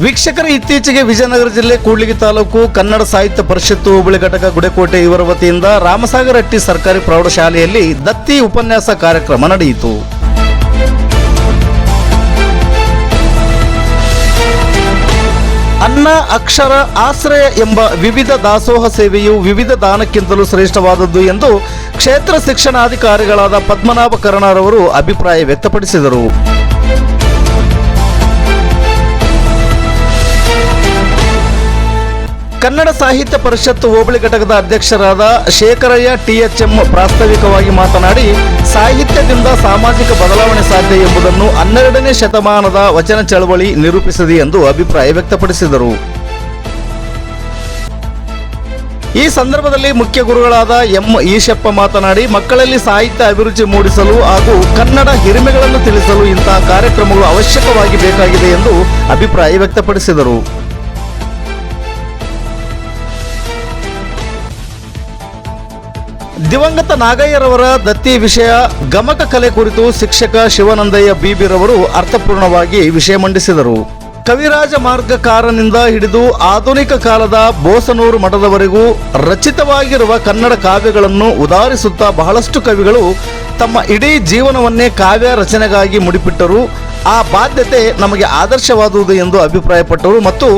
ವೀಕ್ಷಕರು, ಇತ್ತೀಚೆಗೆ ವಿಜಯನಗರ ಜಿಲ್ಲೆ ಕೂಡ್ಲಿಗಿ ತಾಲೂಕು ಕನ್ನಡ ಸಾಹಿತ್ಯ ಪರಿಷತ್ತು ಹೋಬಳಿ ಘಟಕ ಗುಡೇಕೋಟೆ ಇವರ ವತಿಯಿಂದ ರಾಮಸಾಗರಹಟ್ಟಿ ಸರ್ಕಾರಿ ಪ್ರೌಢಶಾಲೆಯಲ್ಲಿ ದತ್ತಿ ಉಪನ್ಯಾಸ ಕಾರ್ಯಕ್ರಮ ನಡೆಯಿತು. ಅನ್ನ, ಅಕ್ಷರ, ಆಶ್ರಯ ಎಂಬ ವಿವಿಧ ದಾಸೋಹ ಸೇವೆಯು ವಿವಿಧ ದಾನಕ್ಕಿಂತಲೂ ಶ್ರೇಷ್ಠವಾದದ್ದು ಎಂದು ಕ್ಷೇತ್ರ ಶಿಕ್ಷಣಾಧಿಕಾರಿಗಳಾದ ಪದ್ಮನಾಭ ಕರ್ಣರವರು ಅಭಿಪ್ರಾಯ ವ್ಯಕ್ತಪಡಿಸಿದರು. ಕನ್ನಡ ಸಾಹಿತ್ಯ ಪರಿಷತ್ತು ಹೋಬಳಿ ಘಟಕದ ಅಧ್ಯಕ್ಷರಾದ ಶೇಖರಯ್ಯ THM ಪ್ರಾಸ್ತಾವಿಕವಾಗಿ ಮಾತನಾಡಿ, ಸಾಹಿತ್ಯದಿಂದ ಸಾಮಾಜಿಕ ಬದಲಾವಣೆ ಸಾಧ್ಯ ಎಂಬುದನ್ನು 12ನೇ ಶತಮಾನದ ವಚನ ಚಳವಳಿ ನಿರೂಪಿಸಿದೆ ಎಂದು ಅಭಿಪ್ರಾಯ ವ್ಯಕ್ತಪಡಿಸಿದರು. ಈ ಸಂದರ್ಭದಲ್ಲಿ ಮುಖ್ಯ ಗುರುಗಳಾದ ಎಂ ಈಶಪ್ಪ ಮಾತನಾಡಿ, ಮಕ್ಕಳಲ್ಲಿ ಸಾಹಿತ್ಯ ಅಭಿರುಚಿ ಮೂಡಿಸಲು ಹಾಗೂ ಕನ್ನಡ ಹಿರಿಮೆಗಳನ್ನು ತಿಳಿಸಲು ಇಂತಹ ಕಾರ್ಯಕ್ರಮಗಳು ಅವಶ್ಯಕವಾಗಿ ಬೇಕಾಗಿದೆ ಎಂದು ಅಭಿಪ್ರಾಯ ವ್ಯಕ್ತಪಡಿಸಿದರು. ದಿವಂಗತ ನಾಗಯ್ಯರವರ ದತ್ತಿ ವಿಷಯ ಗಮಕ ಕಲೆ ಕುರಿತು ಶಿಕ್ಷಕ ಶಿವಾನಂದಯ್ಯ ಬಿಬಿರವರು ಅರ್ಥಪೂರ್ಣವಾಗಿ ವಿಷಯ ಮಂಡಿಸಿದರು. ಕವಿರಾಜ ಮಾರ್ಗಕಾರನಿಂದ ಹಿಡಿದು ಆಧುನಿಕ ಕಾಲದ ಬೋಸನೂರು ಮಠದವರೆಗೂ ರಚಿತವಾಗಿರುವ ಕನ್ನಡ ಕಾವ್ಯಗಳನ್ನು ಉದಾಹರಿಸುತ್ತಾ ಬಹಳಷ್ಟು ಕವಿಗಳು ತಮ್ಮ ಇಡೀ ಜೀವನವನ್ನೇ ಕಾವ್ಯ ರಚನೆಗಾಗಿ ಮುಡಿಪಿಟ್ಟರು. ಆ ಬಾಧ್ಯತೆ ನಮಗೆ ಆದರ್ಶವಾದುದು ಎಂದು ಅಭಿಪ್ರಾಯಪಟ್ಟರು ಮತ್ತು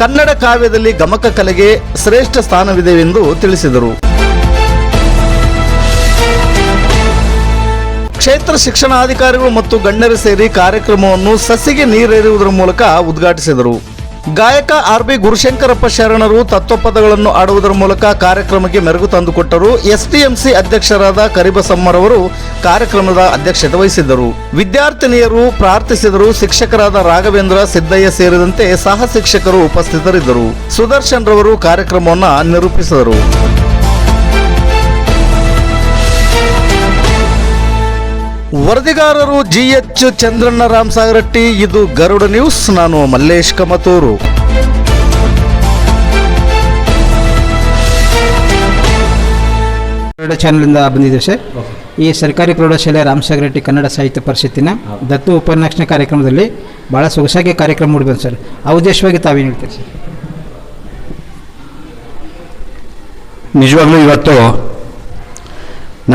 ಕನ್ನಡ ಕಾವ್ಯದಲ್ಲಿ ಗಮಕ ಕಲೆಗೆ ಶ್ರೇಷ್ಠ ಸ್ಥಾನವಿದೆ ಎಂದು ತಿಳಿಸಿದರು. ಕ್ಷೇತ್ರ ಶಿಕ್ಷಣಾಧಿಕಾರಿಗಳು ಮತ್ತು ಗಣ್ಯರು ಸೇರಿ ಕಾರ್ಯಕ್ರಮವನ್ನು ಸಸಿಗೆ ನೀರೆರೆಯುವುದರ ಮೂಲಕ ಉದ್ಘಾಟಿಸಿದರು. ಗಾಯಕ RB ಗುರುಶಂಕರಪ್ಪ ಶರಣರು ತತ್ವಪದಗಳನ್ನು ಆಡುವುದರ ಮೂಲಕ ಕಾರ್ಯಕ್ರಮಕ್ಕೆ ಮೆರುಗು ತಂದುಕೊಟ್ಟರು. STMC ಅಧ್ಯಕ್ಷರಾದ ಕರಿಬಸಮ್ಮರವರು ಕಾರ್ಯಕ್ರಮದ ಅಧ್ಯಕ್ಷತೆ ವಹಿಸಿದ್ದರು. ವಿದ್ಯಾರ್ಥಿನಿಯರು ಪ್ರಾರ್ಥಿಸಿದರು. ಶಿಕ್ಷಕರಾದ ರಾಘವೇಂದ್ರ, ಸಿದ್ದಯ್ಯ ಸೇರಿದಂತೆ ಸಹ ಶಿಕ್ಷಕರು ಉಪಸ್ಥಿತರಿದ್ದರು. ಸುದರ್ಶನ್ ರವರು ಕಾರ್ಯಕ್ರಮವನ್ನು ನಿರೂಪಿಸಿದರು. ವರದಿಗಾರರು GH ಚಂದ್ರಣ್ಣ, ರಾಮಸಾಗರಹಟ್ಟಿ. ಇದು ಗರುಡ ನ್ಯೂಸ್. ನಾನು ಮಲ್ಲೇಶ್ ಕಮತೂರು. ಚಾನಲಿಂದ ಬಂದಿದೆ ಸರ್. ಈ ಸರ್ಕಾರಿ ಪ್ರೌಢಶಾಲೆ ರಾಮಸಾಗರಹಟ್ಟಿ ಕನ್ನಡ ಸಾಹಿತ್ಯ ಪರಿಷತ್ತಿನ ದತ್ತು ಉಪನ್ಯಾಸ ಕಾರ್ಯಕ್ರಮದಲ್ಲಿ ಭಾಳ ಸೊಗಸಾಗಿ ಕಾರ್ಯಕ್ರಮ ಮೂಡಿಬಂದು ಸರ್. ಆ ಉದ್ದೇಶವಾಗಿ ತಾವೇನು ಹೇಳ್ತೀರಿ ಸರ್? ನಿಜವಾಗ್ಲೂ ಇವತ್ತು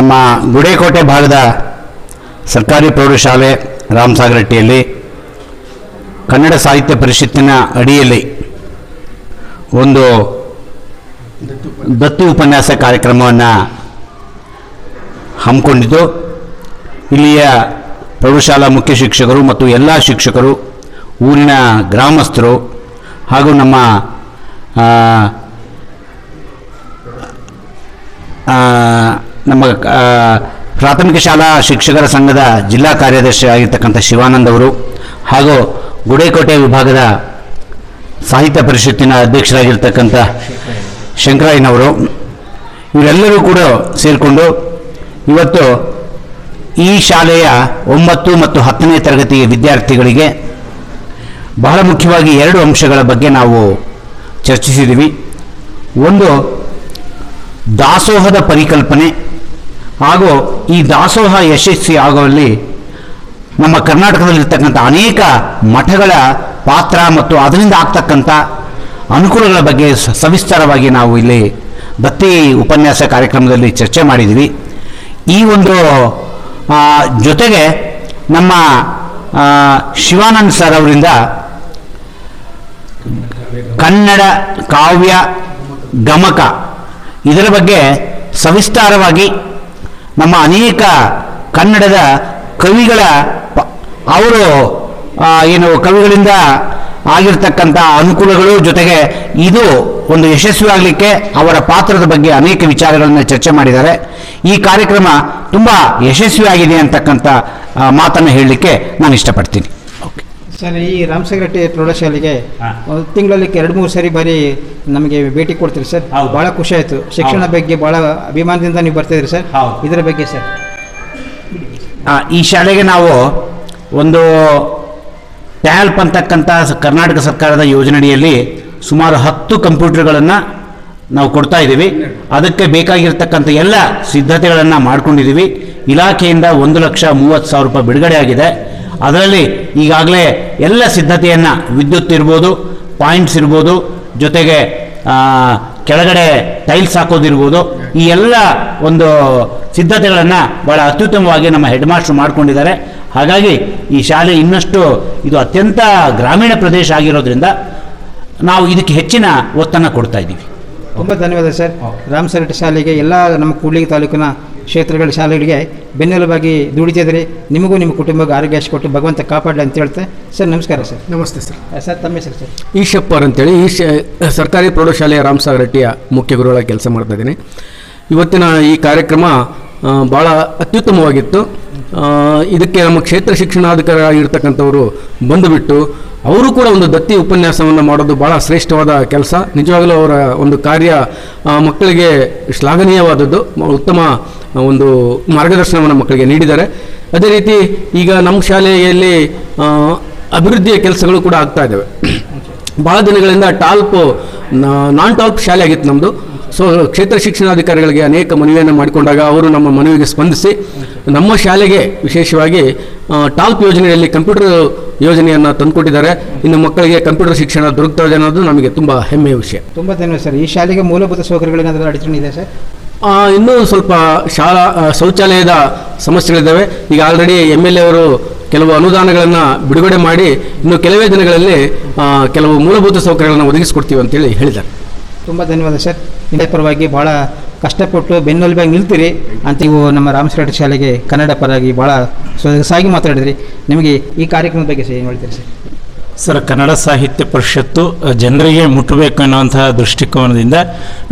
ನಮ್ಮ ಗುಡೇಕೋಟೆ ಭಾಗದ ಸರ್ಕಾರಿ ಪ್ರೌಢಶಾಲೆ ರಾಮಸಾಗರಹಟ್ಟಿಯಲ್ಲಿ ಕನ್ನಡ ಸಾಹಿತ್ಯ ಪರಿಷತ್ತಿನ ಅಡಿಯಲ್ಲಿ ಒಂದು ದತ್ತು ಉಪನ್ಯಾಸ ಕಾರ್ಯಕ್ರಮವನ್ನು ಹಮ್ಮಿಕೊಂಡಿದ್ದು, ಇಲ್ಲಿಯ ಪ್ರೌಢಶಾಲಾ ಮುಖ್ಯ ಶಿಕ್ಷಕರು ಮತ್ತು ಎಲ್ಲ ಶಿಕ್ಷಕರು, ಊರಿನ ಗ್ರಾಮಸ್ಥರು ಹಾಗೂ ನಮ್ಮ ಪ್ರಾಥಮಿಕ ಶಾಲಾ ಶಿಕ್ಷಕರ ಸಂಘದ ಜಿಲ್ಲಾ ಕಾರ್ಯದರ್ಶಿ ಆಗಿರ್ತಕ್ಕಂಥ ಶಿವಾನಂದ್ ಅವರು ಹಾಗೂ ಗುಡೇಕೋಟೆ ವಿಭಾಗದ ಸಾಹಿತ್ಯ ಪರಿಷತ್ತಿನ ಅಧ್ಯಕ್ಷರಾಗಿರ್ತಕ್ಕಂಥ ಶಂಕರಯ್ಯನವರು, ಇವರೆಲ್ಲರೂ ಕೂಡ ಸೇರಿಕೊಂಡು ಇವತ್ತು ಈ ಶಾಲೆಯ 9 ಮತ್ತು 10ನೇ ತರಗತಿ ವಿದ್ಯಾರ್ಥಿಗಳಿಗೆ ಬಹಳ ಮುಖ್ಯವಾಗಿ 2 ಅಂಶಗಳ ಬಗ್ಗೆ ನಾವು ಚರ್ಚಿಸಿದ್ದೀವಿ. ಒಂದು, ದಾಸೋಹದ ಪರಿಕಲ್ಪನೆ ಹಾಗೂ ಈ ದಾಸೋಹ ಯಶಸ್ವಿ ಆಗುವಲ್ಲಿ ನಮ್ಮ ಕರ್ನಾಟಕದಲ್ಲಿರ್ತಕ್ಕಂಥ ಅನೇಕ ಮಠಗಳ ಪಾತ್ರ ಮತ್ತು ಅದರಿಂದ ಆಗ್ತಕ್ಕಂಥ ಅನುಕೂಲಗಳ ಬಗ್ಗೆ ಸವಿಸ್ತಾರವಾಗಿ ನಾವು ಇಲ್ಲಿ ದತ್ತಿ ಉಪನ್ಯಾಸ ಕಾರ್ಯಕ್ರಮದಲ್ಲಿ ಚರ್ಚೆ ಮಾಡಿದ್ದೀವಿ. ಈ ಒಂದು ಜೊತೆಗೆ ನಮ್ಮ ಶಿವಾನಂದ್ ಸರ್ ಅವರಿಂದ ಕನ್ನಡ ಕಾವ್ಯ ಗಮಕ ಇದರ ಬಗ್ಗೆ ಸವಿಸ್ತಾರವಾಗಿ ನಮ್ಮ ಅನೇಕ ಕನ್ನಡದ ಕವಿಗಳ ಅವರು ಕವಿಗಳಿಂದ ಆಗಿರ್ತಕ್ಕಂಥ ಅನುಕೂಲಗಳು ಜೊತೆಗೆ ಇದು ಒಂದು ಯಶಸ್ವಿ ಆಗಲಿಕ್ಕೆ ಅವರ ಪಾತ್ರದ ಬಗ್ಗೆ ಅನೇಕ ವಿಚಾರಗಳನ್ನು ಚರ್ಚೆ ಮಾಡಿದ್ದಾರೆ. ಈ ಕಾರ್ಯಕ್ರಮ ತುಂಬ ಯಶಸ್ವಿಯಾಗಿದೆ ಅಂತಕ್ಕಂಥ ಮಾತನ್ನು ಹೇಳಲಿಕ್ಕೆ ನಾನು ಇಷ್ಟಪಡ್ತೀನಿ. ಓಕೆ ಸರ್, ಈ ರಾಮಸಾಗರಹಟ್ಟಿ ಪ್ರೌಢಶಾಲೆಗೆ ತಿಂಗಳಲ್ಲಿ 2-3 ಸರಿ ಬಾರಿ ನಮಗೆ ಭೇಟಿ ಕೊಡ್ತೀರಿ ಸರ್. ಭಾಳ ಖುಷಿ ಆಯಿತು. ಶಿಕ್ಷಣ ಬಗ್ಗೆ ಭಾಳ ಅಭಿಮಾನದಿಂದ ನೀವು ಬರ್ತಾಯಿದ್ರಿ ಸರ್. ಇದರ ಬಗ್ಗೆ ಸರ್, ಈ ಶಾಲೆಗೆ ನಾವು ಒಂದು ಟ್ಯಾಲ್ಪ್ ಅಂತಕ್ಕಂಥ ಕರ್ನಾಟಕ ಸರ್ಕಾರದ ಯೋಜನೆಯಲ್ಲಿ ಸುಮಾರು 10 ಕಂಪ್ಯೂಟರ್ಗಳನ್ನು ನಾವು ಕೊಡ್ತಾ ಇದ್ದೀವಿ. ಅದಕ್ಕೆ ಬೇಕಾಗಿರ್ತಕ್ಕಂಥ ಎಲ್ಲ ಸಿದ್ಧತೆಗಳನ್ನು ಮಾಡ್ಕೊಂಡಿದ್ದೀವಿ. ಇಲಾಖೆಯಿಂದ 1,30,30,000 ರೂಪಾಯಿ ಬಿಡುಗಡೆ ಆಗಿದೆ. ಅದರಲ್ಲಿ ಈಗಾಗಲೇ ಎಲ್ಲ ಸಿದ್ಧತೆಯನ್ನು, ವಿದ್ಯುತ್ ಇರ್ಬೋದು, ಪಾಯಿಂಟ್ಸ್ ಇರ್ಬೋದು, ಜೊತೆಗೆ ಕೆಳಗಡೆ ಟೈಲ್ಸ್ ಹಾಕೋದಿರ್ಬೋದು, ಈ ಎಲ್ಲ ಒಂದು ಸಿದ್ಧತೆಗಳನ್ನು ಭಾಳ ಅತ್ಯುತ್ತಮವಾಗಿ ನಮ್ಮ ಹೆಡ್ ಮಾಸ್ಟರ್ ಮಾಡಿಕೊಂಡಿದ್ದಾರೆ. ಹಾಗಾಗಿ ಈ ಶಾಲೆ ಇನ್ನಷ್ಟು ಇದು ಅತ್ಯಂತ ಗ್ರಾಮೀಣ ಪ್ರದೇಶ ಆಗಿರೋದ್ರಿಂದ ನಾವು ಇದಕ್ಕೆ ಹೆಚ್ಚಿನ ಒತ್ತನ್ನು ಕೊಡ್ತಾ ಇದ್ದೀವಿ. ತುಂಬ ಧನ್ಯವಾದ ಸರ್. ರಾಮ್ ಸರ್ ಶಾಲೆಗೆ ಎಲ್ಲ ನಮ್ಮ ಕೂಡ್ಲಿಗಿ ತಾಲೂಕಿನ ಕ್ಷೇತ್ರಗಳ ಶಾಲೆಗಳಿಗೆ ಬೆನ್ನೆಲುಬಾಗಿ ದುಡಿತಿದ್ರಿ. ನಿಮಗೂ ನಿಮ್ಮ ಕುಟುಂಬಕ್ಕೆ ಆರೋಗ್ಯ ಕೊಟ್ಟು ಭಗವಂತ ಕಾಪಾಡಲಿ ಅಂತ ಹೇಳ್ತೆ ಸರ್. ನಮಸ್ಕಾರ ಸರ್. ನಮಸ್ತೆ ಸರ್. ಸರ್ ತಮ್ಮ ಹೆಸರು ಸರ್? ಈಶಪ್ಪರ್ ಅಂತೇಳಿ ಸರ್ಕಾರಿ ಪ್ರೌಢಶಾಲೆಯ ರಾಮಸಾಗರಟ್ಟಿಯ ಮುಖ್ಯ ಗುರುಗಳಾಗಿ ಕೆಲಸ ಮಾಡ್ತಾ ಇದ್ದೀನಿ. ಇವತ್ತಿನ ಈ ಕಾರ್ಯಕ್ರಮ ಭಾಳ ಅತ್ಯುತ್ತಮವಾಗಿತ್ತು. ಇದಕ್ಕೆ ನಮ್ಮ ಕ್ಷೇತ್ರ ಶಿಕ್ಷಣಾಧಿಕಾರಿ ಆಗಿರ್ತಕ್ಕಂಥವರು ಬಂದುಬಿಟ್ಟು ಅವರು ಕೂಡ ಒಂದು ದತ್ತಿ ಉಪನ್ಯಾಸವನ್ನು ಮಾಡೋದು ಭಾಳ ಶ್ರೇಷ್ಠವಾದ ಕೆಲಸ. ನಿಜವಾಗಲೂ ಅವರ ಒಂದು ಕಾರ್ಯ ಮಕ್ಕಳಿಗೆ ಶ್ಲಾಘನೀಯವಾದದ್ದು. ಉತ್ತಮ ಒಂದು ಮಾರ್ಗದರ್ಶನವನ್ನು ಮಕ್ಕಳಿಗೆ ನೀಡಿದ್ದಾರೆ. ಅದೇ ರೀತಿ ಈಗ ನಮ್ಮ ಶಾಲೆಯಲ್ಲಿ ಅಭಿವೃದ್ಧಿಯ ಕೆಲಸಗಳು ಕೂಡ ಆಗ್ತಾ ಇದ್ದಾವೆ. ಭಾಳ ದಿನಗಳಿಂದ ನಾನ್ ಟಾಲ್ಪ್ ಶಾಲೆ ಆಗಿತ್ತು ನಮ್ಮದು. ಸೊ ಕ್ಷೇತ್ರ ಶಿಕ್ಷಣಾಧಿಕಾರಿಗಳಿಗೆ ಅನೇಕ ಮನವಿಯನ್ನು ಮಾಡಿಕೊಂಡಾಗ ಅವರು ನಮ್ಮ ಮನವಿಗೆ ಸ್ಪಂದಿಸಿ ನಮ್ಮ ಶಾಲೆಗೆ ವಿಶೇಷವಾಗಿ ಟಾಲ್ಪ್ ಯೋಜನೆಯಲ್ಲಿ ಕಂಪ್ಯೂಟರ್ ಯೋಜನೆಯನ್ನು ತಂದುಕೊಟ್ಟಿದ್ದಾರೆ. ಇನ್ನು ಮಕ್ಕಳಿಗೆ ಕಂಪ್ಯೂಟರ್ ಶಿಕ್ಷಣ ದೊರಕ್ತಾ ಇದೆ ಅನ್ನೋದು ನಮಗೆ ತುಂಬ ಹೆಮ್ಮೆಯ ವಿಷಯ. ತುಂಬ ಧನ್ಯವಾದ ಸರ್. ಈ ಶಾಲೆಗೆ ಮೂಲಭೂತ ಸೌಕರ್ಯಗಳೇನಾದರೂ ಅಡಚಣೆ ಇದೆ ಸರ್? ಇನ್ನೂ ಸ್ವಲ್ಪ ಶೌಚಾಲಯದ ಸಮಸ್ಯೆಗಳಿದ್ದಾವೆ. ಈಗ ಆಲ್ರೆಡಿ MLA ಅವರು ಕೆಲವು ಅನುದಾನಗಳನ್ನು ಬಿಡುಗಡೆ ಮಾಡಿ ಇನ್ನು ಕೆಲವೇ ದಿನಗಳಲ್ಲಿ ಕೆಲವು ಮೂಲಭೂತ ಸೌಕರ್ಯಗಳನ್ನು ಒದಗಿಸಿಕೊಡ್ತೀವಿ ಅಂತೇಳಿ ಹೇಳಿದ್ದಾರೆ. ತುಂಬ ಧನ್ಯವಾದ ಸರ್. ನಿಮ್ಮ ಪರವಾಗಿ ಭಾಳ ಕಷ್ಟಪಟ್ಟು ಬೆನ್ನೆಲುಬಾಗಿ ನಿಲ್ತೀರಿ ಅಂತ ನೀವು ನಮ್ಮ ರಾಮಸಾಗರ ಶಾಲೆಗೆ ಕನ್ನಡ ಪರವಾಗಿ ಭಾಳ ಸೊಗಸಾಗಿ ಮಾತಾಡಿದ್ರಿ. ನಿಮಗೆ ಈ ಕಾರ್ಯಕ್ರಮದ ಬಗ್ಗೆ ಏನು ಹೇಳ್ತೀರಿ ಸರ್? ಸರ್, ಕನ್ನಡ ಸಾಹಿತ್ಯ ಪರಿಷತ್ತು ಜನರಿಗೆ ಮುಟ್ಟಬೇಕು ಎನ್ನುವಂತಹ ದೃಷ್ಟಿಕೋನದಿಂದ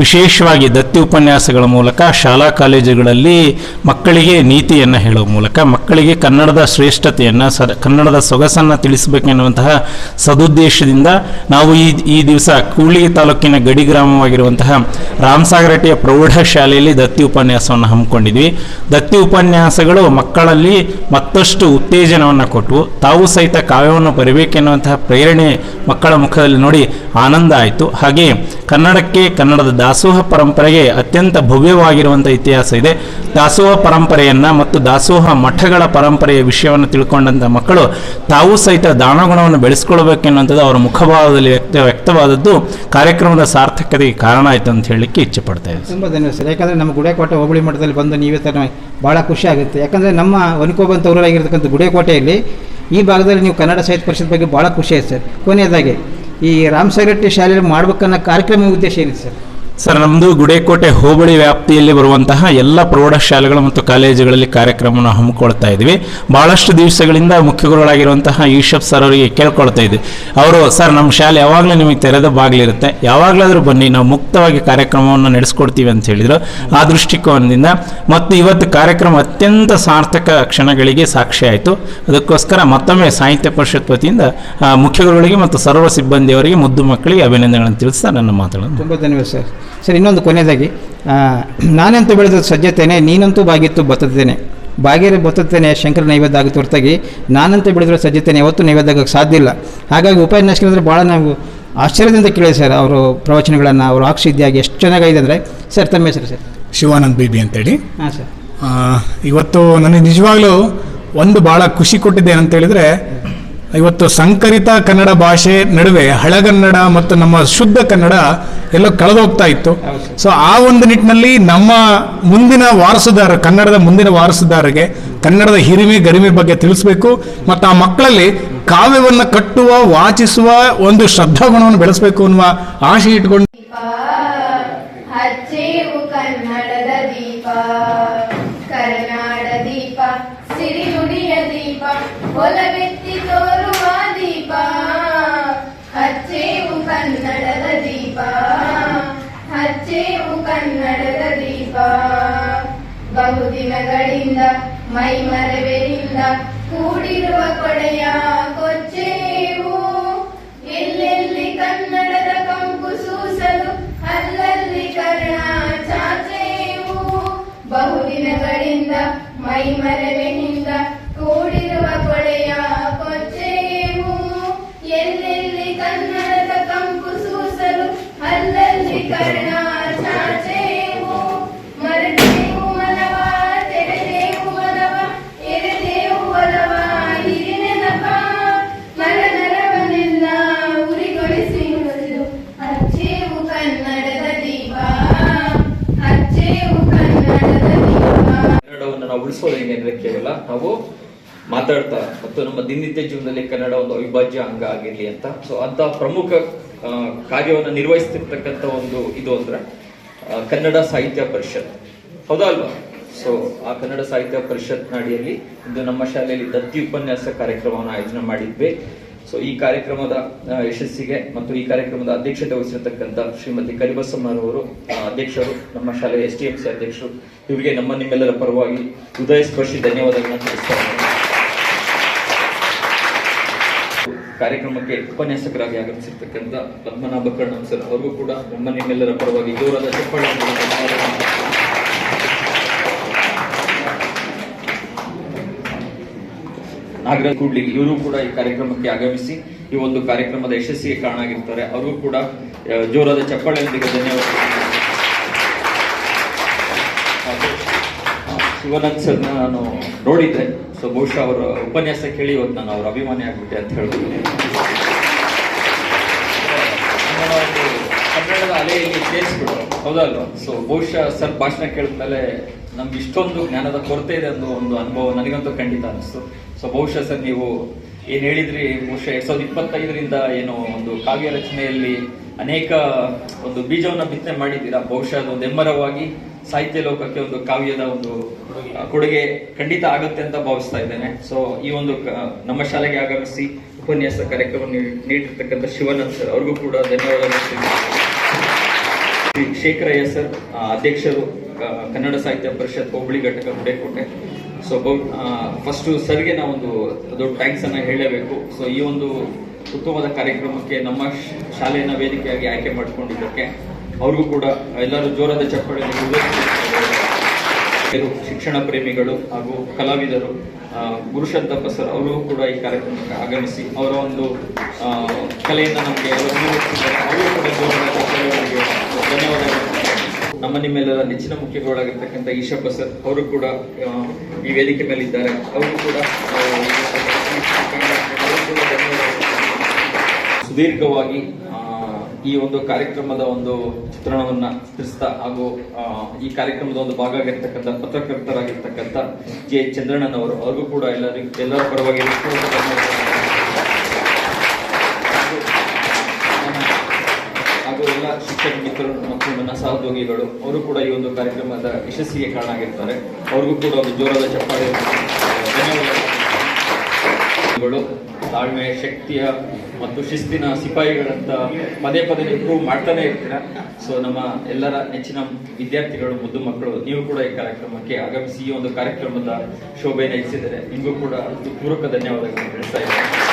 ವಿಶೇಷವಾಗಿ ದತ್ತಿ ಉಪನ್ಯಾಸಗಳ ಮೂಲಕ ಶಾಲಾ ಕಾಲೇಜುಗಳಲ್ಲಿ ಮಕ್ಕಳಿಗೆ ನೀತಿಯನ್ನು ಹೇಳುವ ಮೂಲಕ ಮಕ್ಕಳಿಗೆ ಕನ್ನಡದ ಶ್ರೇಷ್ಠತೆಯನ್ನು ಕನ್ನಡದ ಸೊಗಸನ್ನು ತಿಳಿಸಬೇಕೆನ್ನುವಂತಹ ಸದುದ್ದೇಶದಿಂದ ನಾವು ಈ ದಿವಸ ಕೂಡ್ಲಿಗಿ ತಾಲೂಕಿನ ಗಡಿ ಗ್ರಾಮವಾಗಿರುವಂತಹ ರಾಮಸಾಗರಟ್ಟಿಯ ಪ್ರೌಢಶಾಲೆಯಲ್ಲಿ ದತ್ತಿ ಉಪನ್ಯಾಸವನ್ನು ಹಮ್ಮಿಕೊಂಡಿದ್ವಿ. ದತ್ತಿ ಉಪನ್ಯಾಸಗಳು ಮಕ್ಕಳಲ್ಲಿ ಮತ್ತಷ್ಟು ಉತ್ತೇಜನವನ್ನು ಕೊಟ್ಟು ತಾವು ಸಹಿತ ಕಾವ್ಯವನ್ನು ಬರೀಬೇಕೆನ್ನುವಂತಹ ಪ್ರೇರಣೆ ಮಕ್ಕಳ ಮುಖದಲ್ಲಿ ನೋಡಿ ಆನಂದ ಆಯಿತು. ಹಾಗೆ ಕನ್ನಡಕ್ಕೆ, ಕನ್ನಡದ ದಾಸೋಹ ಪರಂಪರೆಗೆ ಅತ್ಯಂತ ಭವ್ಯವಾಗಿರುವಂಥ ಇತಿಹಾಸ ಇದೆ. ದಾಸೋಹ ಪರಂಪರೆಯನ್ನು ಮತ್ತು ದಾಸೋಹ ಮಠಗಳ ಪರಂಪರೆಯ ವಿಷಯವನ್ನು ತಿಳ್ಕೊಂಡಂಥ ಮಕ್ಕಳು ತಾವು ಸಹಿತ ದಾನಗುಣವನ್ನು ಬೆಳೆಸ್ಕೊಳ್ಬೇಕೆನ್ನುವಂಥದ್ದು ಅವರ ಮುಖಭಾವದಲ್ಲಿ ವ್ಯಕ್ತವಾದದ್ದು ಕಾರ್ಯಕ್ರಮದ ಸಾರ್ಥಕತೆಗೆ ಕಾರಣ ಆಯಿತು ಅಂತ ಹೇಳಲಿಕ್ಕೆ ಇಚ್ಛೆ ಪಡ್ತಾ ಇದ್ದೀನಿ. ತುಂಬ ಧನ್ಯವಾದ ಸರ್. ಯಾಕಂದರೆ ನಮ್ಮ ಗುಡೇಕೋಟೆ ಹೋಬಳಿ ಮಠದಲ್ಲಿ ಬಂದು ನೀವೇ ತರ ಭಾಳ ಖುಷಿ ಆಗುತ್ತೆ. ಯಾಕಂದರೆ ನಮ್ಮ ಒನಕೋಬಂತ ಊರಾಗಿರ್ತಕ್ಕಂಥ ಗುಡೇಕೋಟೆಯಲ್ಲಿ ಈ ಭಾಗದಲ್ಲಿ ನೀವು ಕನ್ನಡ ಸಾಹಿತ್ಯ ಪರಿಷತ್ ಬಗ್ಗೆ ಭಾಳ ಖುಷಿ ಆಯ್ತು ಸರ್. ಕೊನೆಯದಾಗಿ ಈ ರಾಮಸಾಗರಟ್ಟಿ ಶಾಲೆಯಲ್ಲಿ ಮಾಡ್ಬೇಕನ್ನೋ ಕಾರ್ಯಕ್ರಮ ಉದ್ದೇಶ ಏನಿದೆ ಸರ್? ಸರ್, ನಮ್ಮದು ಗುಡೇಕೋಟೆ ಹೋಬಳಿ ವ್ಯಾಪ್ತಿಯಲ್ಲಿ ಬರುವಂತಹ ಎಲ್ಲ ಪ್ರೌಢಶಾಲೆಗಳು ಮತ್ತು ಕಾಲೇಜುಗಳಲ್ಲಿ ಕಾರ್ಯಕ್ರಮವನ್ನು ಹಮ್ಮಿಕೊಳ್ತಾ ಇದ್ವಿ. ಭಾಳಷ್ಟು ದಿವಸಗಳಿಂದ ಮುಖ್ಯ ಗುರುಗಳಾಗಿರುವಂತಹ ಈಶಪ್ ಸರ್ ಅವರಿಗೆ ಕೇಳ್ಕೊಳ್ತಾ ಇದ್ವಿ. ಅವರು, ಸರ್ ನಮ್ಮ ಶಾಲೆ ಯಾವಾಗಲೂ ನಿಮಗೆ ತೆರೆದ ಬಾಗಿಲಿರುತ್ತೆ, ಯಾವಾಗಲಾದರೂ ಬನ್ನಿ, ನಾವು ಮುಕ್ತವಾಗಿ ಕಾರ್ಯಕ್ರಮವನ್ನು ನಡೆಸ್ಕೊಡ್ತೀವಿ ಅಂತ ಹೇಳಿದರು. ಆ ದೃಷ್ಟಿಕೋನದಿಂದ ಮತ್ತು ಇವತ್ತು ಕಾರ್ಯಕ್ರಮ ಅತ್ಯಂತ ಸಾರ್ಥಕ ಕ್ಷಣಗಳಿಗೆ ಸಾಕ್ಷಿ ಆಯಿತು. ಅದಕ್ಕೋಸ್ಕರ ಮತ್ತೊಮ್ಮೆ ಸಾಹಿತ್ಯ ಪರಿಷತ್ ವತಿಯಿಂದ ಮುಖ್ಯ ಗುರುಗಳಿಗೆ ಮತ್ತು ಸರ್ವ ಸಿಬ್ಬಂದಿಯವರಿಗೆ, ಮುದ್ದು ಮಕ್ಕಳಿಗೆ ಅಭಿನಂದನೆಗಳನ್ನು ತಿಳಿಸ್ತಾ ನನ್ನ ಮಾತುಗಳನ್ನು. ತುಂಬ ಧನ್ಯವಾದ ಸರ್. ಸರ್, ಇನ್ನೊಂದು ಕೊನೆಯದಾಗಿ, ನಾನಂತೂ ಬೆಳೆದ ಸಜ್ಜತೇನೆ, ನೀನಂತೂ ಬಾಗಿತ್ತು ಬತ್ತುತ್ತೇನೆ, ಬಾಗೇರಿ ಬತ್ತುತ್ತೇನೆ ಶಂಕರ ನೈವೇದ್ಯ ಆಗುತ್ತೆ ಹೊರತಾಗಿ ನಾನಂತೂ ಬೆಳೆದಿರೋ ಸಜ್ಜತೇನೆ ಯಾವತ್ತೂ ನೈವೇದ್ಯ ಆಗೋಕ್ಕೆ ಸಾಧ್ಯ ಇಲ್ಲ. ಹಾಗಾಗಿ ಉಪನ್ಯಾಸಕರಂದರೆ ಭಾಳ ನಾವು ಆಶ್ಚರ್ಯದಿಂದ ಕೇಳಿದೆ ಸರ್ ಅವರು ಪ್ರವಚನಗಳನ್ನು, ಅವರು ಆಕ್ಷಿದ್ಯಾಗಿ ಎಷ್ಟು ಚೆನ್ನಾಗಿದೆ ಅಂದರೆ. ಸರ್, ತಮ್ಮ ಹೆಸರು ಸರ್? ಶಿವಾನಂದ್ ಬೇಬಿ ಅಂತೇಳಿ. ಹಾಂ ಸರ್. ಇವತ್ತು ನನಗೆ ನಿಜವಾಗ್ಲೂ ಒಂದು ಭಾಳ ಖುಷಿ ಕೊಟ್ಟಿದೆ ಏನಂತ ಹೇಳಿದರೆ, ಇವತ್ತು ಸಂಕರಿತ ಕನ್ನಡ ಭಾಷೆ ನಡುವೆ ಹಳಗನ್ನಡ ಮತ್ತು ನಮ್ಮ ಶುದ್ಧ ಕನ್ನಡ ಎಲ್ಲೋ ಕಳೆದೋಗ್ತಾ ಇತ್ತು. ಸೊ ಆ ಒಂದು ನಿಟ್ಟಿನಲ್ಲಿ ನಮ್ಮ ಮುಂದಿನ ವಾರಸುದಾರ, ಕನ್ನಡದ ಮುಂದಿನ ವಾರಸುದಾರರಿಗೆ ಕನ್ನಡದ ಹಿರಿಮೆ ಗರಿಮೆ ಬಗ್ಗೆ ತಿಳಿಸ್ಬೇಕು ಮತ್ತು ಆ ಮಕ್ಕಳಲ್ಲಿ ಕಾವ್ಯವನ್ನು ಕಟ್ಟುವ, ವಾಚಿಸುವ ಒಂದು ಶ್ರದ್ಧಾಗುಣವನ್ನು ಬೆಳೆಸಬೇಕು ಅನ್ನುವ ಆಶೆ ಇಟ್ಕೊಂಡು ಹಚ್ಚೇವು ಕನ್ನಡದ ದೀಪ, ಕರ್ನಾಡ ದೀಪ, ಸಿರಿನುಡಿಯ ದೀಪ, ಒಲವೆತ್ತಿ ತೋರುವ ದೀಪ. ಹಚ್ಚೇವು ಕನ್ನಡದ ದೀಪ, ಹಚ್ಚೇವು ಕನ್ನಡದ ದೀಪ. ಬಹುದಿನಗಳಿಂದ ಮೈಮರೆವೆಯಿಂದ ಕೂಡಿರುವ ಕೊಡೆಯ ಕೊಚ್ಚೇವು. ಎಲ್ಲೆಲ್ಲಿ ಕನ್ನಡದ ಕಂಪು ಸೂಸಲು ಅಲ್ಲಲ್ಲಿ ಕರ್ಣ ಚಾಚೇವು. ಬಹುದಿನಗಳಿಂದ ಮೈಮರೆವೆಯಿಂದ ಕೂಡಿರುವ ಕೊಡೆಯ ಕೊಚ್ಚೇವು. ಎಲ್ಲೆಲ್ಲಿ ಕನ್ನಡದ ಕಂಪು ಸೂಸಲು ಅಲ್ಲಲ್ಲಿ ಕರ್ಣ ಚಾಚೇವು. ಮರೆತೇವು ಮನವ, ತೆರೆದೇವು ಮನವ, ಎರೆದೇವು ಒಲವ, ಹಿರಿನೆನ ಬಳಸೋದು ಹೆಂಗೆ ಅಂದ್ರೆ ಕೇವಲ ನಾವು ಮಾತಾಡ್ತಾ ಮತ್ತು ನಮ್ಮ ದಿನನಿತ್ಯ ಜೀವನದಲ್ಲಿ ಕನ್ನಡ ಒಂದು ಅವಿಭಾಜ್ಯ ಅಂಗ ಆಗಿರ್ಲಿ ಅಂತ. ಸೊ ಅಂತ ಪ್ರಮುಖ ಕಾರ್ಯವನ್ನು ನಿರ್ವಹಿಸ್ತಿರ್ತಕ್ಕಂಥ ಒಂದು ಇದು ಅಂದ್ರೆ ಕನ್ನಡ ಸಾಹಿತ್ಯ ಪರಿಷತ್, ಹೌದಾ ಅಲ್ವಾ? ಸೊ ಆ ಕನ್ನಡ ಸಾಹಿತ್ಯ ಪರಿಷತ್ ಅಡಿಯಲ್ಲಿ ಇಂದು ನಮ್ಮ ಶಾಲೆಯಲ್ಲಿ ದತ್ತಿ ಉಪನ್ಯಾಸ ಕಾರ್ಯಕ್ರಮವನ್ನು ಆಯೋಜನೆ ಮಾಡಿದ್ವಿ. ಸೊ ಈ ಕಾರ್ಯಕ್ರಮದ ಯಶಸ್ಸಿಗೆ ಮತ್ತು ಈ ಕಾರ್ಯಕ್ರಮದ ಅಧ್ಯಕ್ಷತೆ ವಹಿಸಿರ್ತಕ್ಕಂಥ ಶ್ರೀಮತಿ ಕರಿಬಸಮ್ಮರವರು ಅಧ್ಯಕ್ಷರು, ನಮ್ಮ ಶಾಲೆಯ STMC ಅಧ್ಯಕ್ಷರು, ಇವರಿಗೆ ನಿಮ್ಮೆಲ್ಲರ ಪರವಾಗಿ ಹೃದಯ ಸ್ಪರ್ಶಿ ಧನ್ಯವಾದಗಳನ್ನ ತಿಳಿಸ್ತಾರೆ. ಕಾರ್ಯಕ್ರಮಕ್ಕೆ ಉಪನ್ಯಾಸಕರಾಗಿ ಆಗಮಿಸಿರ್ತಕ್ಕಂಥ ಪದ್ಮನಾಭ ಕರ್ಣಂ ಸರ್ ಅವ್ರಿಗೂ ಕೂಡ ನಿಮ್ಮೆಲ್ಲರ ಪರವಾಗಿ ಜೋರಾದ ಚಪ್ಪಾಳೆ. ನಾಗರಾಜ್ ಕೂಡ್ಲಿಗಿ ಇವರು ಕೂಡ ಈ ಕಾರ್ಯಕ್ರಮಕ್ಕೆ ಆಗಮಿಸಿ ಈ ಒಂದು ಕಾರ್ಯಕ್ರಮದ ಯಶಸ್ಸಿಗೆ ಕಾರಣ ಆಗಿರ್ತಾರೆ. ಅವ್ರಿಗೂ ಕೂಡ ಜೋರಾದ ಚಪ್ಪಾಳೆಯೊಂದಿಗೆ ಧನ್ಯವಾದ. ಶಿವಾನಂದ್ ಸರ್ ನಾನು ನೋಡಿದ್ದೆ, ಸೊ ಬಹುಶಃ ಅವರ ಉಪನ್ಯಾಸ ಕೇಳಿ ಇವತ್ತು ನಾನು ಅವ್ರ ಅಭಿಮಾನಿ ಆಗ್ಬಿಟ್ಟೆ ಅಂತ ಹೇಳ್ತೀನಿ. ಕನ್ನಡದ ಅಲೆಯಲ್ಲಿ ಸೇರಿಸ್ಬಿಡು, ಹೌದಲ್ವಾ? ಸೊ ಬಹುಶಃ ಸರ್ ಭಾಷಣ ಕೇಳಿದ್ಮೇಲೆ ನಮ್ಗೆ ಇಷ್ಟೊಂದು ಜ್ಞಾನದ ಕೊರತೆ ಇದೆ ಅನ್ನೋ ಒಂದು ಅನುಭವ ನನಗಂತೂ ಖಂಡಿತ ಅನಿಸ್ತು. ಸೊ ಬಹುಶಃ ಸರ್ ನೀವು ಏನ್ ಹೇಳಿದ್ರಿ, ಬಹುಶಃ 2025ರಿಂದ ಏನೋ ಒಂದು ಕಾವ್ಯ ರಚನೆಯಲ್ಲಿ ಅನೇಕ ಒಂದು ಬೀಜವನ್ನ ಬಿತ್ತನೆ ಮಾಡಿದ್ದೀರಾ. ಬಹುಶಃ ಅದೊಂದು ಹೆಮ್ಮರವಾಗಿ ಸಾಹಿತ್ಯ ಲೋಕಕ್ಕೆ ಒಂದು ಕಾವ್ಯದ ಒಂದು ಕೊಡುಗೆ ಖಂಡಿತ ಆಗುತ್ತೆ ಅಂತ ಭಾವಿಸ್ತಾ ಇದ್ದೇನೆ. ಸೊ ಈ ಒಂದು ನಮ್ಮ ಶಾಲೆಗೆ ಆಗಮಿಸಿ ಉಪನ್ಯಾಸ ಕಾರ್ಯಕ್ರಮ ನೀಡಿರ್ತಕ್ಕಂಥ ಶಿವಾನಂದ್ ಸರ್ ಅವ್ರಿಗೂ ಕೂಡ ಧನ್ಯವಾದಗಳು. ಶೇಖರಯ್ಯ ಸರ್ ಅಧ್ಯಕ್ಷರು, ಕನ್ನಡ ಸಾಹಿತ್ಯ ಪರಿಷತ್ ಹೋಬಳಿ ಘಟಕ ಗುಡೇಕೋಟೆ. ಸೊ ಫಸ್ಟ್ ಸರ್ಗೆ ನಾವೊಂದು ದೊಡ್ಡ ಥ್ಯಾಂಕ್ಸ್ ಅನ್ನ ಹೇಳಲೇಬೇಕು. ಸೊ ಈ ಒಂದು ಉತ್ತಮವಾದ ಕಾರ್ಯಕ್ರಮಕ್ಕೆ ನಮ್ಮ ಶಾಲೆಯನ್ನ ವೇದಿಕೆಯಾಗಿ ಆಯ್ಕೆ ಮಾಡಿಕೊಂಡಿದ್ದಕ್ಕೆ ಅವ್ರಿಗೂ ಕೂಡ ಎಲ್ಲರೂ ಜೋರಾದ ಚಪ್ಪಾಳೆ. ಶಿಕ್ಷಣ ಪ್ರೇಮಿಗಳು ಹಾಗೂ ಕಲಾವಿದರು, ಗುರುಶಂತಪ್ಪ ಸರ್ ಅವರು ಕೂಡ ಈ ಕಾರ್ಯಕ್ರಮಕ್ಕೆ ಆಗಮಿಸಿ ಅವರ ಒಂದು ಕಲೆಯನ್ನು ನಮಗೆ ಅವರು ಕೂಡ ಜೋರಾದ ಚಪ್ಪಾಳೆಗಳಿಗೆ ಧನ್ಯವಾದಗಳು. ನಿಮ್ಮೆಲ್ಲರ ನೆಚ್ಚಿನ ಮುಖ್ಯಗಳಾಗಿರ್ತಕ್ಕಂಥ ಈಶಪ್ಪ ಸರ್ ಅವರು ಕೂಡ ಈ ವೇದಿಕೆ ಮೇಲೆ ಇದ್ದಾರೆ. ಅವರು ಕೂಡ ಸುದೀರ್ಘವಾಗಿ ಈ ಒಂದು ಕಾರ್ಯಕ್ರಮದ ಒಂದು ಚಿತ್ರಣವನ್ನ ಚಿತ್ರಿಸ್ತಾ ಹಾಗೂ ಈ ಕಾರ್ಯಕ್ರಮದ ಒಂದು ಭಾಗ ಆಗಿರ್ತಕ್ಕಂಥ ಪತ್ರಕರ್ತರಾಗಿರ್ತಕ್ಕಂಥ ಜೆ ಚಂದ್ರಣ್ಣನವರು ಅವ್ರಿಗೂ ಕೂಡ ಎಲ್ಲರ ಪರವಾಗಿ ಹಾಗೂ ಎಲ್ಲ ಶಿಕ್ಷಕ ಮಿತ್ರರು ಮತ್ತು ನನ್ನ ಸಹೋದ್ಯೋಗಿಗಳು ಅವರು ಕೂಡ ಈ ಒಂದು ಕಾರ್ಯಕ್ರಮದ ಯಶಸ್ಸಿಗೆ ಕಾರಣ ಆಗಿರ್ತಾರೆ. ಅವ್ರಿಗೂ ಕೂಡ ಒಂದು ಜೋರಾದ ಚಪ್ಪಾಳೆ ಧನ್ಯವಾದಗಳು. ತಾಳ್ಮೆ, ಶಕ್ತಿಯ ಮತ್ತು ಶಿಸ್ತಿನ ಸಿಪಾಯಿಗಳಂತ ಪದೇ ಪದೇ ಇಂಪ್ರೂವ್ ಮಾಡ್ತಾನೆ ಇರ್ತೀರ. ಸೊ ನಮ್ಮ ಎಲ್ಲರ ನೆಚ್ಚಿನ ವಿದ್ಯಾರ್ಥಿಗಳು, ಮುದ್ದು ಮಕ್ಕಳು, ನೀವು ಕೂಡ ಈ ಕಾರ್ಯಕ್ರಮಕ್ಕೆ ಆಗಮಿಸಿ ಈ ಒಂದು ಕಾರ್ಯಕ್ರಮದ ಶೋಭೆಯನ್ನು ಹೆಚ್ಚಿಸಿದರೆ ನಿಮಗೂ ಕೂಡ ಪೂರ್ವಕ ಧನ್ಯವಾದಗಳನ್ನು ತಿಳಿಸ್ತಾ ಇದ್ದೇನೆ.